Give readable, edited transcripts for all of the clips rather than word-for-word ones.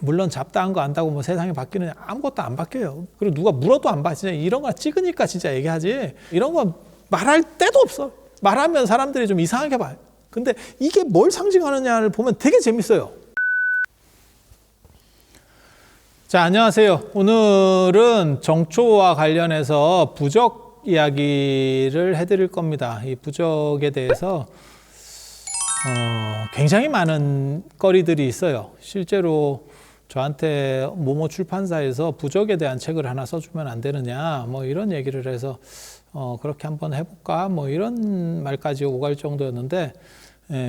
물론 잡다한 거 안다고 뭐 세상이 바뀌느냐? 아무것도 안 바뀌어요. 그리고 누가 물어도 안 봐. 진짜 이런 거 찍으니까 진짜 얘기하지. 이런 거 말할 때도 없어. 말하면 사람들이 좀 이상하게 봐요. 근데 이게 뭘 상징하느냐를 보면 되게 재밌어요. 자, 안녕하세요. 오늘은 정초와 관련해서 부적 이야기를 해드릴 겁니다. 이 부적에 대해서 굉장히 많은 거리들이 있어요. 실제로 저한테 모모 출판사에서 부적에 대한 책을 하나 써주면 안 되느냐 뭐 이런 얘기를 해서 그렇게 한번 해볼까 뭐 이런 말까지 오갈 정도였는데,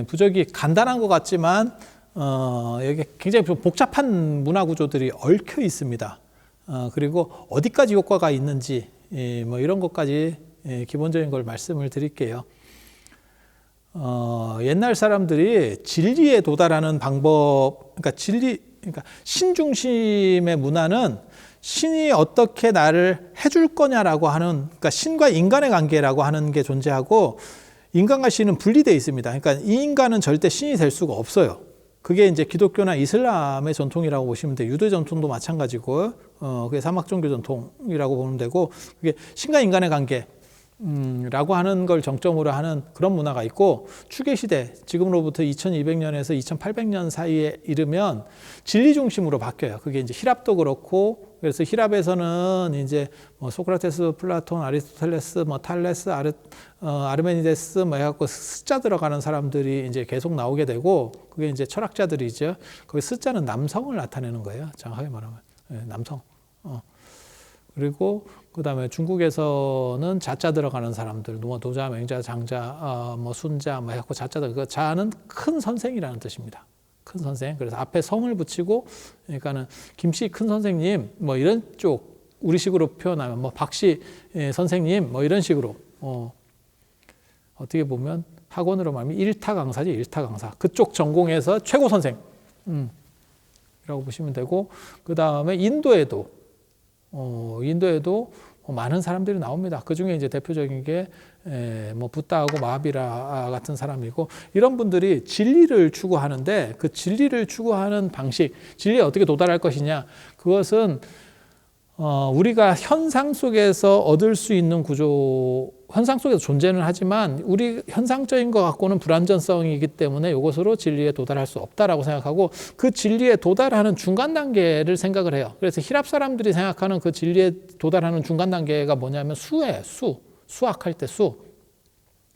부적이 간단한 것 같지만 여기 굉장히 복잡한 문화 구조들이 얽혀 있습니다. 그리고 어디까지 효과가 있는지 뭐 이런 것까지 기본적인 걸 말씀을 드릴게요. 옛날 사람들이 진리에 도달하는 방법, 그러니까 신 중심의 문화는 신이 어떻게 나를 해줄 거냐라고 하는, 그러니까 신과 인간의 관계라고 하는 게 존재하고, 인간과 신은 분리되어 있습니다. 그러니까 이 인간은 절대 신이 될 수가 없어요. 그게 이제 기독교나 이슬람의 전통이라고 보시면 돼요. 유대 전통도 마찬가지고, 그게 사막종교 전통이라고 보면 되고, 그게 신과 인간의 관계 라고 하는 걸 정점으로 하는 그런 문화가 있고, 추계시대, 지금으로부터 2200년에서 2800년 사이에 이르면 진리 중심으로 바뀌어요. 그게 이제 힐압도 그렇고, 그래서 힐압에서는 이제 뭐 소크라테스, 플라톤, 아리스토텔레스, 뭐 탈레스, 아르메니데스 뭐 해갖고 숫자 들어가는 사람들이 이제 계속 나오게 되고, 그게 이제 철학자들이죠. 거기 숫자는 남성을 나타내는 거예요. 정확하게 말하면. 남성. 그리고 그 다음에 중국에서는 자자 들어가는 사람들, 뭐 도자, 맹자, 장자, 뭐 순자, 뭐 해갖고 자자들, 그 자는 큰 선생이라는 뜻입니다. 큰 선생. 그래서 앞에 성을 붙이고, 그러니까는 김씨 큰 선생님, 뭐 이런 쪽, 우리식으로 표현하면 뭐 박씨 선생님, 뭐 이런 식으로, 어떻게 보면 학원으로 말하면 일타 강사지, 일타 강사. 그쪽 전공에서 최고 선생, 이라고 보시면 되고, 그 다음에 인도에도 많은 사람들이 나옵니다. 그 중에 이제 대표적인 게 뭐 붓다하고 마하비라 같은 사람이고, 이런 분들이 진리를 추구하는데, 그 진리를 추구하는 방식, 진리에 어떻게 도달할 것이냐, 그것은 우리가 현상 속에서 얻을 수 있는 구조, 현상 속에서 존재는 하지만 우리 현상적인 것 갖고는 불완전성이기 때문에 이것으로 진리에 도달할 수 없다라고 생각하고, 그 진리에 도달하는 중간 단계를 생각을 해요. 그래서 힐압 사람들이 생각하는 그 진리에 도달하는 중간 단계가 뭐냐면 수예요. 수학할 때 수.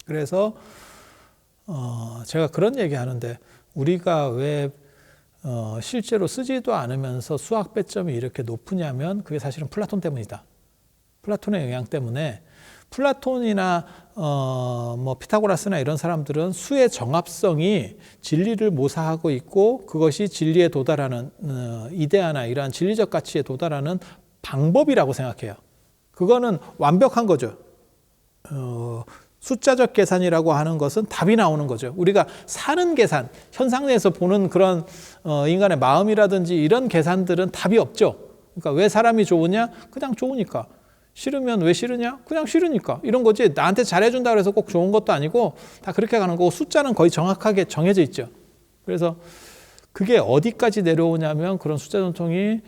그래서 제가 그런 얘기 하는데, 우리가 왜 실제로 쓰지도 않으면서 수학 배점이 이렇게 높으냐면, 그게 사실은 플라톤 때문이다. 플라톤의 영향 때문에. 플라톤이나 뭐 피타고라스나 이런 사람들은 수의 정합성이 진리를 모사하고 있고, 그것이 진리에 도달하는 이데아나 이러한 진리적 가치에 도달하는 방법이라고 생각해요. 그거는 완벽한 거죠. 숫자적 계산이라고 하는 것은 답이 나오는 거죠. 우리가 사는 계산, 현상 내에서 보는 그런 인간의 마음이라든지 이런 계산들은 답이 없죠. 그러니까 왜 사람이 좋으냐? 그냥 좋으니까. 싫으면 왜 싫으냐? 그냥 싫으니까. 이런 거지. 나한테 잘해준다 그래서 꼭 좋은 것도 아니고 다 그렇게 가는 거고, 숫자는 거의 정확하게 정해져 있죠. 그래서 그게 어디까지 내려오냐면, 그런 숫자 전통이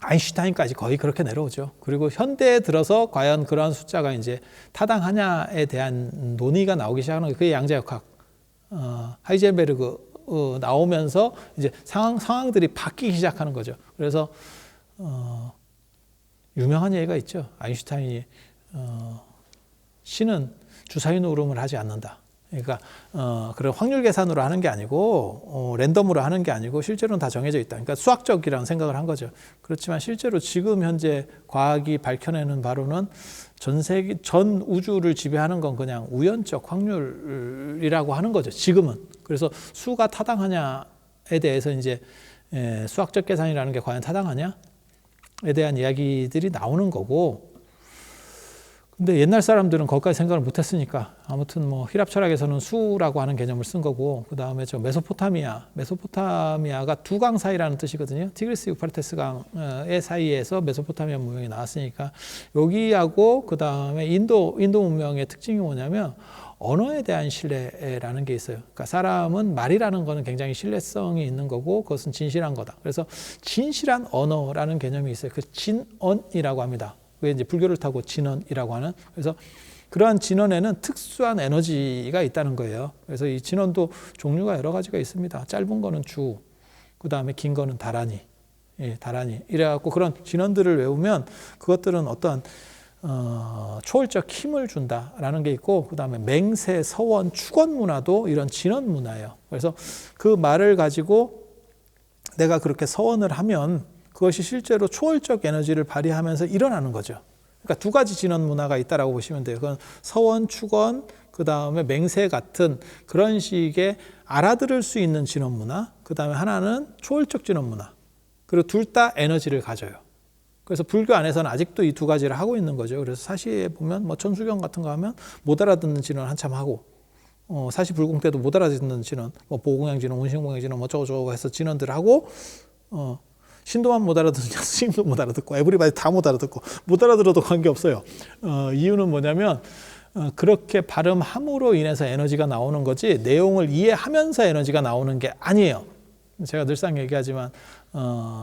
아인슈타인까지 거의 그렇게 내려오죠. 그리고 현대에 들어서 과연 그러한 숫자가 이제 타당하냐에 대한 논의가 나오기 시작하는 거예요. 그게 양자역학. 하이젠베르그 나오면서 이제 상황들이 바뀌기 시작하는 거죠. 그래서 유명한 얘기가 있죠. 아인슈타인이 신은 주사위 노름을 하지 않는다. 그러니까 그런 확률 계산으로 하는 게 아니고 랜덤으로 하는 게 아니고 실제로는 다 정해져 있다. 그러니까 수학적이라는 생각을 한 거죠. 그렇지만 실제로 지금 현재 과학이 밝혀내는 바로는 전 우주를 지배하는 건 그냥 우연적 확률이라고 하는 거죠. 지금은. 그래서 수가 타당하냐에 대해서 이제 수학적 계산이라는 게 과연 타당하냐에 대한 이야기들이 나오는 거고, 근데 옛날 사람들은 거기까지 생각을 못 했으니까, 아무튼 뭐 힐압 철학에서는 수라고 하는 개념을 쓴 거고, 그 다음에 저 메소포타미아가 두 강 사이라는 뜻이거든요. 티그리스 유프라테스 강의 사이에서 메소포타미아 문명이 나왔으니까, 여기하고 그 다음에 인도 문명의 특징이 뭐냐면 언어에 대한 신뢰라는 게 있어요. 그러니까 사람은 말이라는 거는 굉장히 신뢰성이 있는 거고 그것은 진실한 거다. 그래서 진실한 언어라는 개념이 있어요. 그 진언이라고 합니다. 그게 이제 불교를 타고 진언이라고 하는. 그래서 그러한 진언에는 특수한 에너지가 있다는 거예요. 그래서 이 진언도 종류가 여러 가지가 있습니다. 짧은 거는 주, 그 다음에 긴 거는 다라니, 다라니. 이래갖고 그런 진언들을 외우면 그것들은 어떤 초월적 힘을 준다라는 게 있고, 그 다음에 맹세, 서원, 축원 문화도 이런 진언 문화예요. 그래서 그 말을 가지고 내가 그렇게 서원을 하면 그것이 실제로 초월적 에너지를 발휘하면서 일어나는 거죠. 그러니까 두 가지 진언 문화가 있다라고 보시면 돼요. 그건 서원, 축원, 그 다음에 맹세 같은 그런 식의 알아들을 수 있는 진언 문화, 그 다음에 하나는 초월적 진언 문화. 그리고 둘 다 에너지를 가져요. 그래서 불교 안에서는 아직도 이 두 가지를 하고 있는 거죠. 그래서 사시에 보면 뭐 천수경 같은 거 하면 못 알아듣는 진언 한참 하고, 사시 불공 때도 못 알아듣는 진언, 뭐 보공양 진언, 운신공양 진언, 뭐 저거 해서 진언들 하고, 신도만 못 알아듣느냐, 스님도 못 알아듣고, 에브리바디 다 못 알아듣고, 못 알아들어도 관계없어요. 이유는 뭐냐면, 그렇게 발음함으로 인해서 에너지가 나오는 거지, 내용을 이해하면서 에너지가 나오는 게 아니에요. 제가 늘상 얘기하지만,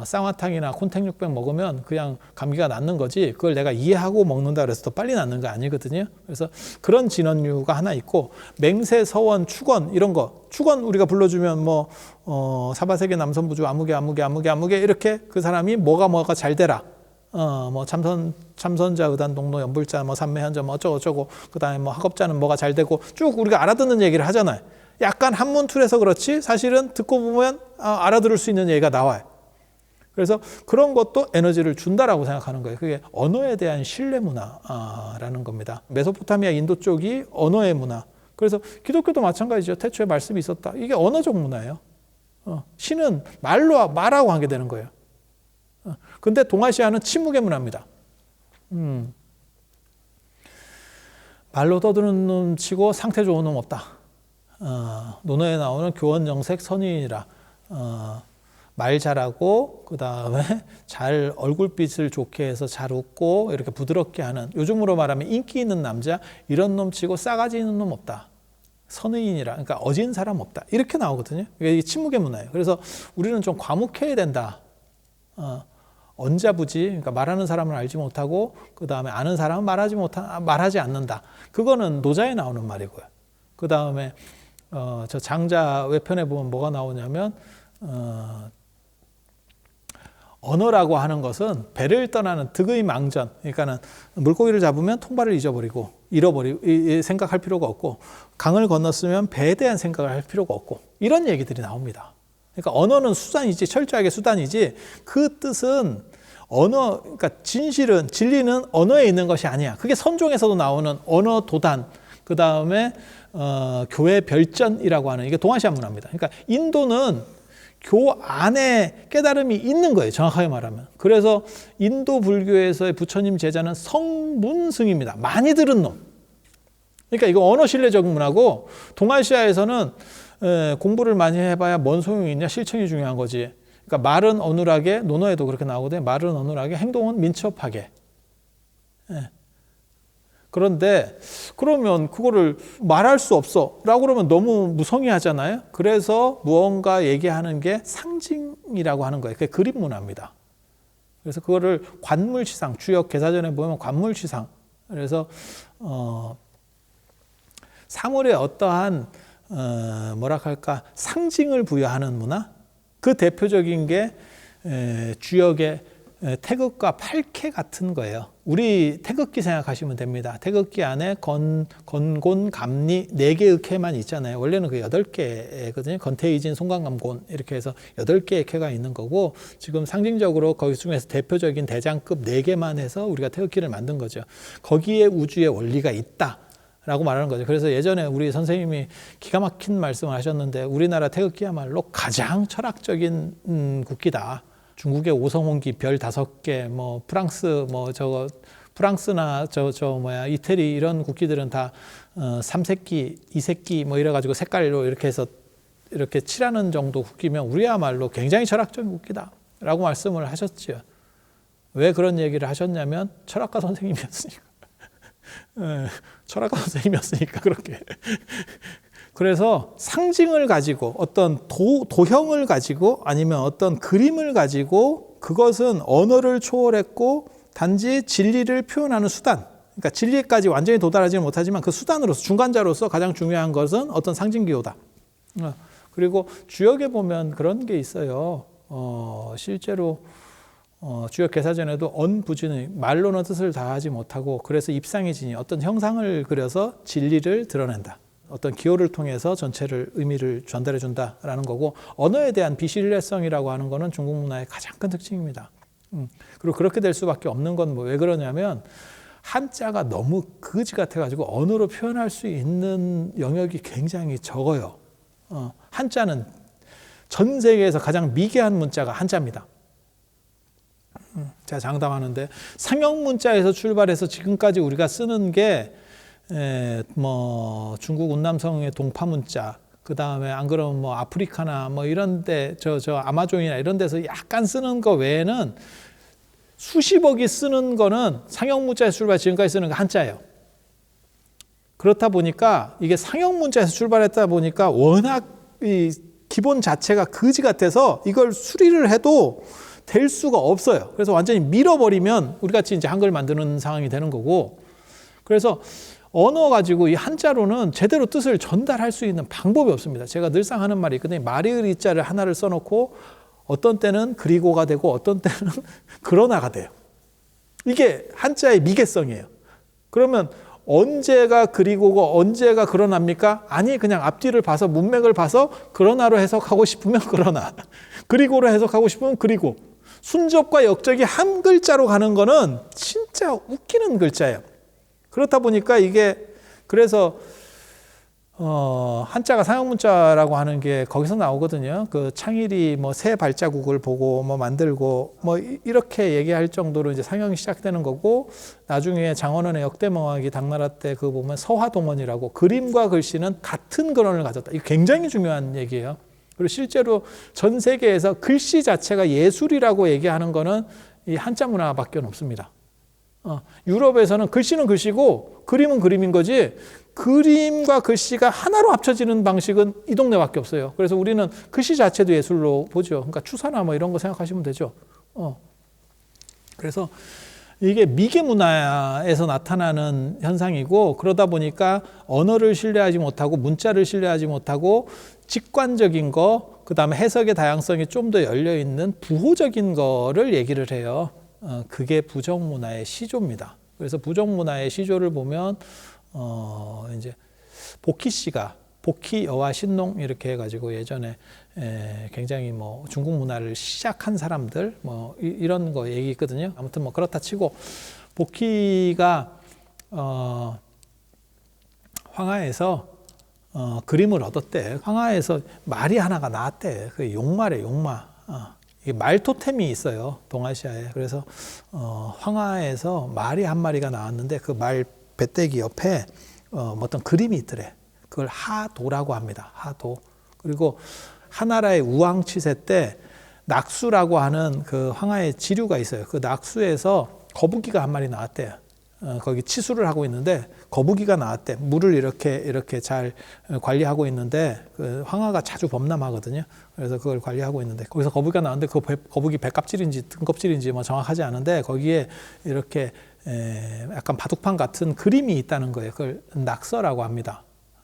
쌍화탕이나 콘택육백 먹으면 그냥 감기가 낫는 거지, 그걸 내가 이해하고 먹는다 그래서 더 빨리 낫는 거 아니거든요. 그래서 그런 진언류가 하나 있고, 맹세, 서원, 축원 이런 거, 축원 우리가 불러주면 뭐 사바세계 남선부주 아무개 이렇게 그 사람이 뭐가 잘 되라, 뭐 참선자 의단 동로 연불자 뭐 삼매현자 뭐 어쩌고 그 다음에 뭐 학업자는 뭐가 잘 되고 쭉 우리가 알아듣는 얘기를 하잖아요. 약간 한문툴에서 그렇지 사실은 듣고 보면 알아들을 수 있는 얘기가 나와요. 그래서 그런 것도 에너지를 준다라고 생각하는 거예요. 그게 언어에 대한 신뢰 문화라는 겁니다. 메소포타미아 인도 쪽이 언어의 문화. 그래서 기독교도 마찬가지죠. 태초에 말씀이 있었다. 이게 언어적 문화예요. 신은 말하고 관계되는 거예요. 근데 동아시아는 침묵의 문화입니다. 말로 떠드는 놈 치고 상태 좋은 놈 없다. 논어에 나오는 교원정색 선인이라, 말 잘하고 그 다음에 잘 얼굴빛을 좋게 해서 잘 웃고 이렇게 부드럽게 하는, 요즘으로 말하면 인기 있는 남자, 이런 놈 치고 싸가지 있는 놈 없다. 선의인이라, 그러니까 어진 사람 없다. 이렇게 나오거든요. 이게 침묵의 문화예요. 그래서 우리는 좀 과묵해야 된다. 언자부지, 그러니까 말하는 사람을 알지 못하고 그 다음에 아는 사람은 말하지 않는다. 그거는 노자에 나오는 말이고요. 그 다음에 저 장자 외편에 보면 뭐가 나오냐면, 언어라고 하는 것은 배를 떠나는 득의 망전, 그러니까는 물고기를 잡으면 통발을 잊어버리고 생각할 필요가 없고, 강을 건넜으면 배에 대한 생각을 할 필요가 없고, 이런 얘기들이 나옵니다. 그러니까 언어는 수단이지, 철저하게 수단이지, 그 뜻은 그러니까 진리는 언어에 있는 것이 아니야. 그게 선종에서도 나오는 언어 도단, 그 다음에 교회 별전이라고 하는, 이게 동아시아 문화입니다. 그러니까 인도는 교 안에 깨달음이 있는 거예요. 정확하게 말하면. 그래서 인도 불교에서의 부처님 제자는 성문승입니다. 많이 들은 놈. 그러니까 이거 언어 신뢰적 문화고, 동아시아에서는 공부를 많이 해봐야 뭔 소용이 있냐, 실천이 중요한 거지. 그러니까 말은 어눌하게, 논어에도 그렇게 나오거든요. 말은 어눌하게, 행동은 민첩하게. 그런데 그러면 그거를 말할 수 없어 라고 그러면 너무 무성의하잖아요. 그래서 무언가 얘기하는 게 상징이라고 하는 거예요. 그게 그림 문화입니다. 그래서 그거를 관물치상, 주역 개사전에 보면 관물치상. 그래서 사물에 어떠한 상징을 부여하는 문화. 그 대표적인 게 주역의 태극과 팔캐 같은 거예요. 우리 태극기 생각하시면 됩니다. 태극기 안에 건곤, 감리 4개의 캐만 있잖아요. 원래는 그 8개거든요. 건태이진, 송강감곤 이렇게 해서 8개의 캐가 있는 거고, 지금 상징적으로 거기 중에서 대표적인 대장급 4개만 해서 우리가 태극기를 만든 거죠. 거기에 우주의 원리가 있다 라고 말하는 거죠. 그래서 예전에 우리 선생님이 기가 막힌 말씀을 하셨는데, 우리나라 태극기야말로 가장 철학적인 국기다. 중국의 오성홍기 별 5개, 뭐 프랑스나 이태리 이런 국기들은 다 3색기, 2색기 뭐 이래가지고 색깔로 이렇게 해서 이렇게 칠하는 정도 국기면 우리야말로 굉장히 철학적인 국기다라고 말씀을 하셨지요. 왜 그런 얘기를 하셨냐면 철학가 선생님이었으니까. 철학과 선생님이었으니까 그렇게. 그래서 상징을 가지고 어떤 도형을 가지고 아니면 어떤 그림을 가지고 그것은 언어를 초월했고 단지 진리를 표현하는 수단. 그러니까 진리까지 완전히 도달하지는 못하지만 그 수단으로서 중간자로서 가장 중요한 것은 어떤 상징 기호다. 그리고 주역에 보면 그런 게 있어요. 실제로 주역 개사전에도 언부진의 말로는 뜻을 다하지 못하고 그래서 입상이 지니 어떤 형상을 그려서 진리를 드러낸다. 어떤 기호를 통해서 전체를 의미를 전달해 준다라는 거고 언어에 대한 비신뢰성이라고 하는 거는 중국 문화의 가장 큰 특징입니다. 그리고 그렇게 될 수밖에 없는 건 왜 그러냐면 한자가 너무 거지 같아가지고 언어로 표현할 수 있는 영역이 굉장히 적어요. 한자는 전 세계에서 가장 미개한 문자가 한자입니다. 제가 장담하는데 상형 문자에서 출발해서 지금까지 우리가 쓰는 게 중국 운남성의 동파 문자, 그 다음에 안 그러면 뭐 아프리카나 뭐 이런데 저 아마존이나 이런 데서 약간 쓰는 거 외에는 수십억이 쓰는 거는 상형 문자에서 출발 지금까지 쓰는 거 한자예요. 그렇다 보니까 이게 상형 문자에서 출발했다 보니까 워낙 이 기본 자체가 거지 같아서 이걸 수리를 해도 될 수가 없어요. 그래서 완전히 밀어버리면 우리 같이 이제 한글 만드는 상황이 되는 거고, 그래서 언어 가지고 이 한자로는 제대로 뜻을 전달할 수 있는 방법이 없습니다. 제가 늘상 하는 말이 있거든요. 마리을 자를 하나를 써놓고 어떤 때는 그리고가 되고 어떤 때는 그러나가 돼요. 이게 한자의 미개성이에요. 그러면 언제가 그리고고 언제가 그러나입니까? 아니, 그냥 앞뒤를 봐서 문맥을 봐서 그러나로 해석하고 싶으면 그러나, 그리고로 해석하고 싶으면 그리고. 순접과 역접이 한 글자로 가는 거는 진짜 웃기는 글자예요. 그렇다 보니까 이게 그래서 한자가 상형문자라고 하는 게 거기서 나오거든요. 그 창일이 뭐 새 발자국을 보고 뭐 만들고 뭐 이렇게 얘기할 정도로 이제 상형이 시작되는 거고, 나중에 장원원의 역대명왕이 당나라 때 그 보면 서화동원이라고 그림과 글씨는 같은 근원을 가졌다. 이거 굉장히 중요한 얘기예요. 그리고 실제로 전 세계에서 글씨 자체가 예술이라고 얘기하는 거는 이 한자 문화밖에 없습니다. 유럽에서는 글씨는 글씨고 그림은 그림인 거지, 그림과 글씨가 하나로 합쳐지는 방식은 이 동네밖에 없어요. 그래서 우리는 글씨 자체도 예술로 보죠. 그러니까 추사나 뭐 이런 거 생각하시면 되죠. 그래서 이게 미개 문화에서 나타나는 현상이고, 그러다 보니까 언어를 신뢰하지 못하고 문자를 신뢰하지 못하고 직관적인 거, 그 다음에 해석의 다양성이 좀 더 열려있는 부호적인 거를 얘기를 해요. 그게 부정문화의 시조입니다. 그래서 부정문화의 시조를 보면 이제 복희 씨가 복희 여와 신농 이렇게 해가지고 예전에 굉장히 뭐 중국 문화를 시작한 사람들 뭐 이런 거 얘기 있거든요. 아무튼 뭐 그렇다 치고 복희가 황하에서 그림을 얻었대. 황하에서 말이 하나가 나왔대. 그 용마래, 용마. 이게 말 토템이 있어요, 동아시아에. 그래서 황하에서 말이 한 마리가 나왔는데 그 말 배때기 옆에 어떤 그림이 있더래. 그걸 하도라고 합니다. 하도. 그리고 하나라의 우왕치세 때 낙수라고 하는 그 황하의 지류가 있어요. 그 낙수에서 거북이가 한 마리 나왔대요. 거기 치수를 하고 있는데 거북이가 나왔대. 물을 이렇게 잘 관리하고 있는데 그 황하가 자주 범람하거든요. 그래서 그걸 관리하고 있는데 거기서 거북이가 나왔는데 그 거북이 배껍질인지 등껍질인지 뭐 정확하지 않은데 거기에 이렇게 약간 바둑판 같은 그림이 있다는 거예요. 그걸 낙서라고 합니다.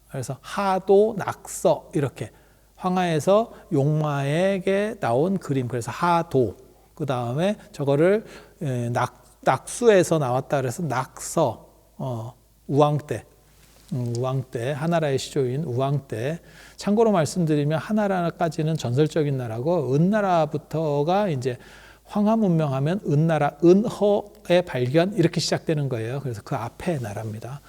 그래서 하도 낙서 이렇게 황하에서 용마에게 나온 그림, 그래서 하도. 그 다음에 저거를 낙수에서 나왔다 그래서 낙서. 우왕 때, 하나라의 시조인 우왕 때. 참고로 말씀드리면 하나라까지는 전설적인 나라고 은나라부터가 이제 황하 문명하면 은나라, 은허의 발견 이렇게 시작되는 거예요. 그래서 그 앞에 나라입니다.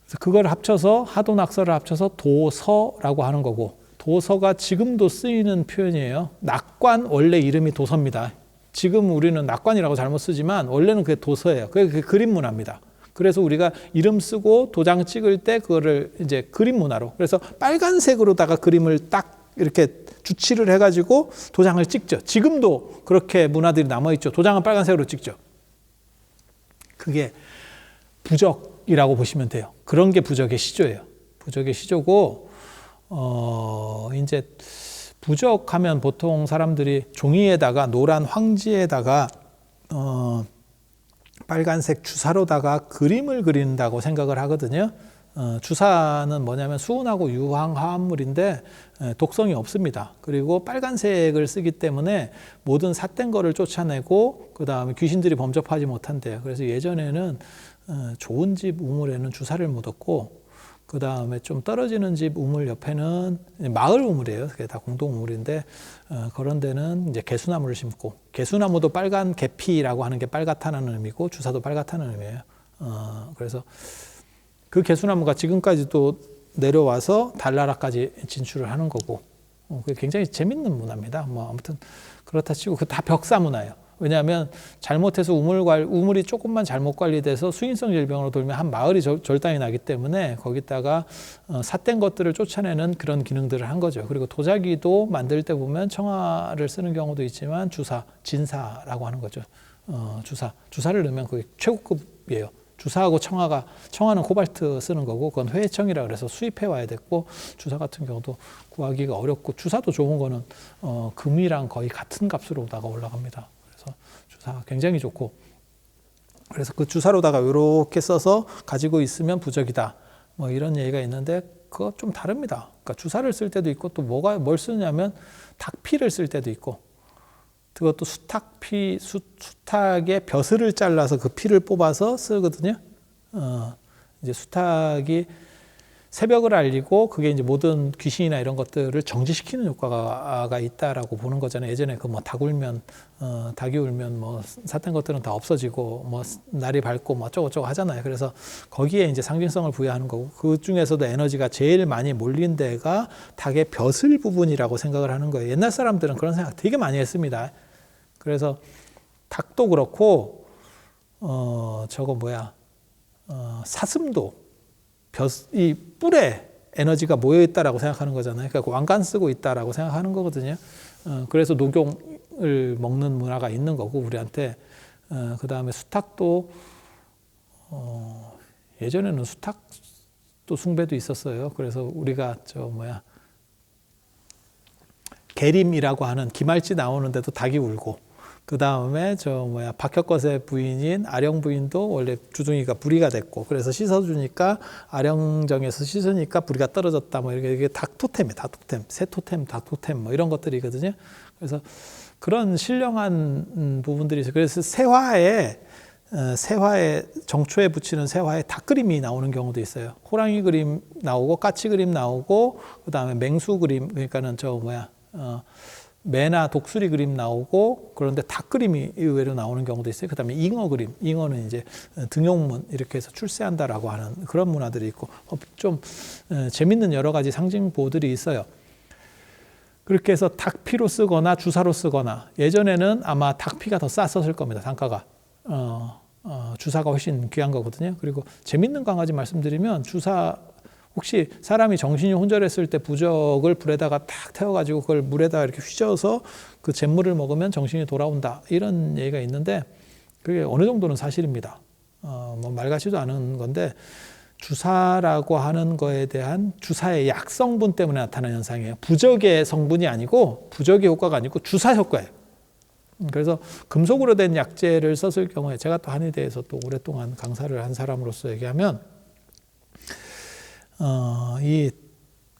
그래서 그걸 합쳐서 하도낙서를 합쳐서 도서라고 하는 거고, 도서가 지금도 쓰이는 표현이에요. 낙관 원래 이름이 도서입니다. 지금 우리는 낙관이라고 잘못 쓰지만 원래는 그게 도서예요. 그게 그림 문화입니다. 그래서 우리가 이름 쓰고 도장 찍을 때 그거를 이제 그림 문화로, 그래서 빨간색으로다가 그림을 딱 이렇게 주치를 해가지고 도장을 찍죠. 지금도 그렇게 문화들이 남아있죠. 도장은 빨간색으로 찍죠. 그게 부적이라고 보시면 돼요. 그런 게 부적의 시조예요. 부적의 시조고, 이제 부적하면 보통 사람들이 종이에다가 노란 황지에다가 빨간색 주사로다가 그림을 그린다고 생각을 하거든요. 주사는 뭐냐면 수은하고 유황 화합물인데 독성이 없습니다. 그리고 빨간색을 쓰기 때문에 모든 삿된 거를 쫓아내고 그 다음에 귀신들이 범접하지 못한대요. 그래서 예전에는 좋은 집 우물에는 주사를 묻었고 그 다음에 좀 떨어지는 집 우물 옆에는 마을 우물이에요. 그게 다 공동 우물인데 그런 데는 이제 개수나무를 심고, 개수나무도 빨간 계피라고 하는 게 빨갛다는 의미고 주사도 빨갛다는 의미예요. 그래서 그 개수나무가 지금까지도 내려와서 달나라까지 진출을 하는 거고, 그게 굉장히 재밌는 문화입니다. 뭐 아무튼 그렇다 치고 그 다 벽사 문화예요. 왜냐하면 잘못해서 우물이 조금만 잘못 관리돼서 수인성 질병으로 돌면 한 마을이 절단이 나기 때문에 거기다가 삿된 것들을 쫓아내는 그런 기능들을 한 거죠. 그리고 도자기도 만들 때 보면 청아를 쓰는 경우도 있지만 진사라고 하는 거죠. 주사를 넣으면 그게 최고급이에요. 주사하고 청아는 코발트 쓰는 거고 그건 회청이라 그래서 수입해 와야 됐고, 주사 같은 경우도 구하기가 어렵고, 주사도 좋은 거는 금이랑 거의 같은 값으로다가 올라갑니다. 그래서 주사 굉장히 좋고, 그래서 그 주사로다가 이렇게 써서 가지고 있으면 부적이다 뭐 이런 얘기가 있는데 그거 좀 다릅니다. 그러니까 주사를 쓸 때도 있고 또 뭘 쓰냐면 닭피를 쓸 때도 있고, 그것도 수탉의 벼슬을 잘라서 그 피를 뽑아서 쓰거든요. 이제 수탉이 새벽을 알리고 그게 이제 모든 귀신이나 이런 것들을 정지시키는 효과가 있다라고 보는 거잖아요. 예전에 그 뭐 닭이 울면 뭐 삿된 것들은 다 없어지고 뭐 날이 밝고 뭐 어쩌고저쩌고 하잖아요. 그래서 거기에 이제 상징성을 부여하는 거고, 그 중에서도 에너지가 제일 많이 몰린 데가 닭의 벼슬 부분이라고 생각을 하는 거예요. 옛날 사람들은 그런 생각 되게 많이 했습니다. 그래서 닭도 그렇고 사슴도 이 뿔에 에너지가 모여 있다라고 생각하는 거잖아요. 그러니까 왕관 쓰고 있다라고 생각하는 거거든요. 그래서 녹용을 먹는 문화가 있는 거고 우리한테. 그 다음에 수탉도 예전에는 수탉도 숭배도 있었어요. 그래서 우리가 계림이라고 하는 기말지 나오는데도 닭이 울고, 그 다음에 박혁것의 부인인 아령 부인도 원래 주둥이가 부리가 됐고, 그래서 씻어주니까 아령정에서 씻으니까 부리가 떨어졌다. 뭐 이게 닭 토템이에요. 닭 토템, 새 토템, 닭 토템 뭐 이런 것들이거든요. 그래서 그런 신령한 부분들이 있어요. 그래서 새화에 정초에 붙이는 새화에 닭 그림이 나오는 경우도 있어요. 호랑이 그림 나오고 까치 그림 나오고 그 다음에 맹수 그림, 그러니까는 매나 독수리 그림 나오고, 그런데 닭 그림이 의외로 나오는 경우도 있어요. 그 다음에 잉어 그림, 잉어는 이제 등용문 이렇게 해서 출세한다라고 하는 그런 문화들이 있고, 좀 재밌는 여러 가지 상징보들이 있어요. 그렇게 해서 닭피로 쓰거나 주사로 쓰거나, 예전에는 아마 닭피가 더 쌌었을 겁니다. 단가가. 주사가 훨씬 귀한 거거든요. 그리고 재밌는 거 한 가지 말씀드리면, 혹시 사람이 정신이 혼절했을 때 부적을 불에다가 탁 태워가지고 그걸 물에다가 이렇게 휘저어서 그 잿물을 먹으면 정신이 돌아온다, 이런 얘기가 있는데 그게 어느 정도는 사실입니다. 뭐 말 같지도 않은 건데, 주사라고 하는 거에 대한 주사의 약성분 때문에 나타나는 현상이에요. 부적의 성분이 아니고, 부적의 효과가 아니고 주사 효과예요. 그래서 금속으로 된 약재를 썼을 경우에, 제가 또 한의대에서 또 오랫동안 강사를 한 사람으로서 얘기하면, 이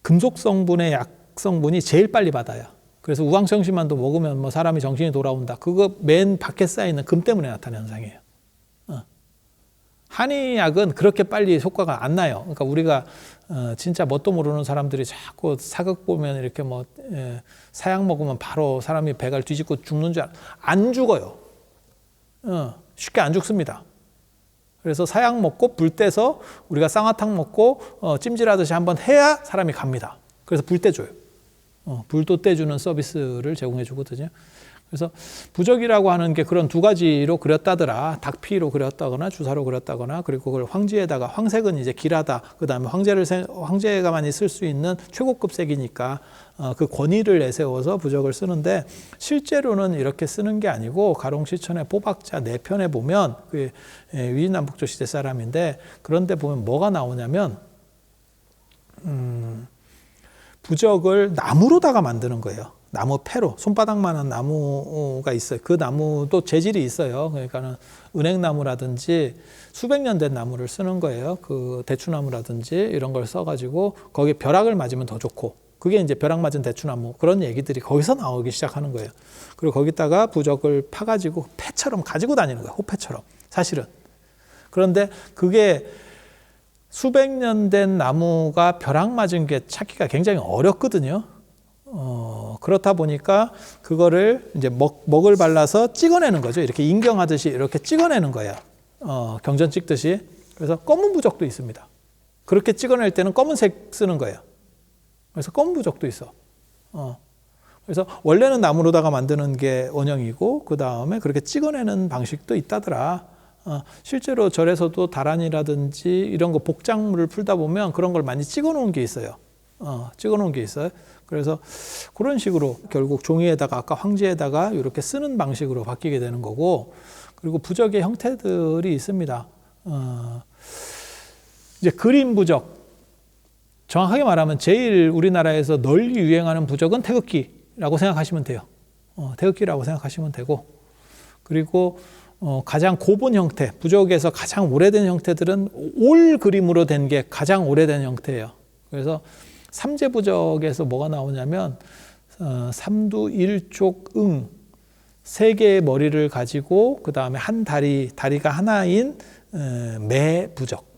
금속 성분의 약성분이 제일 빨리 받아요. 그래서 우황청심환도 먹으면 뭐 사람이 정신이 돌아온다. 그거 맨 밖에 쌓이는 금 때문에 나타나는 현상이에요. 한의약은 그렇게 빨리 효과가 안 나요. 그러니까 우리가 진짜 뭣도 모르는 사람들이 자꾸 사극 보면 이렇게 사약 먹으면 바로 사람이 배가 뒤집고 죽는 줄 안 죽어요. 쉽게 안 죽습니다. 그래서 사약 먹고 불 떼서 우리가 쌍화탕 먹고 찜질하듯이 한번 해야 사람이 갑니다. 그래서 불 떼줘요. 불도 떼주는 서비스를 제공해 주거든요. 그래서 부적이라고 하는 게 그런 두 가지로 그렸다더라. 닭피로 그렸다거나 주사로 그렸다거나, 그리고 그걸 황지에다가, 황색은 이제 길하다. 그다음에 황제가 많이 쓸 수 있는 최고급 색이니까 그 권위를 내세워서 부적을 쓰는데, 실제로는 이렇게 쓰는 게 아니고, 가롱시천의 포박자 4편에 보면 그 위진남북조 시대 사람인데, 그런데 보면 뭐가 나오냐면 부적을 나무로다가 만드는 거예요. 나무 패로, 손바닥만한 나무가 있어요. 그 나무도 재질이 있어요. 그러니까는 은행나무라든지 수백 년 된 나무를 쓰는 거예요. 그 대추나무라든지 이런 걸 써가지고 거기에 벼락을 맞으면 더 좋고, 그게 이제 벼락 맞은 대추나무, 그런 얘기들이 거기서 나오기 시작하는 거예요. 그리고 거기다가 부적을 파가지고 패처럼 가지고 다니는 거예요. 호패처럼, 사실은. 그런데 그게 수백 년 된 나무가 벼락 맞은 게 찾기가 굉장히 어렵거든요. 그렇다 보니까 그거를 이제 먹을 발라서 찍어내는 거죠. 이렇게 인경하듯이 이렇게 찍어내는 거예요. 경전 찍듯이. 그래서 검은 부적도 있습니다. 그렇게 찍어낼 때는 검은색 쓰는 거예요. 그래서 검은 부적도 있어. 그래서 원래는 나무로다가 만드는 게 원형이고, 그 다음에 그렇게 찍어내는 방식도 있다더라. 실제로 절에서도 다란이라든지 이런 거 복작물을 풀다 보면 그런 걸 많이 찍어 놓은 게 있어요. 찍어 놓은 게 있어요. 그래서 그런 식으로 결국 종이에다가, 아까 황지에다가 이렇게 쓰는 방식으로 바뀌게 되는 거고, 그리고 부적의 형태들이 있습니다. 이제 그림 부적. 정확하게 말하면 제일 우리나라에서 널리 유행하는 부적은 태극기라고 생각하시면 돼요. 태극기라고 생각하시면 되고, 그리고 가장 고본 형태, 부적에서 가장 오래된 형태들은 올 그림으로 된 게 가장 오래된 형태예요. 그래서 삼재부적에서 뭐가 나오냐면 삼두 일족 응, 3개의 머리를 가지고 그 다음에 한 다리가 하나인 매 부적.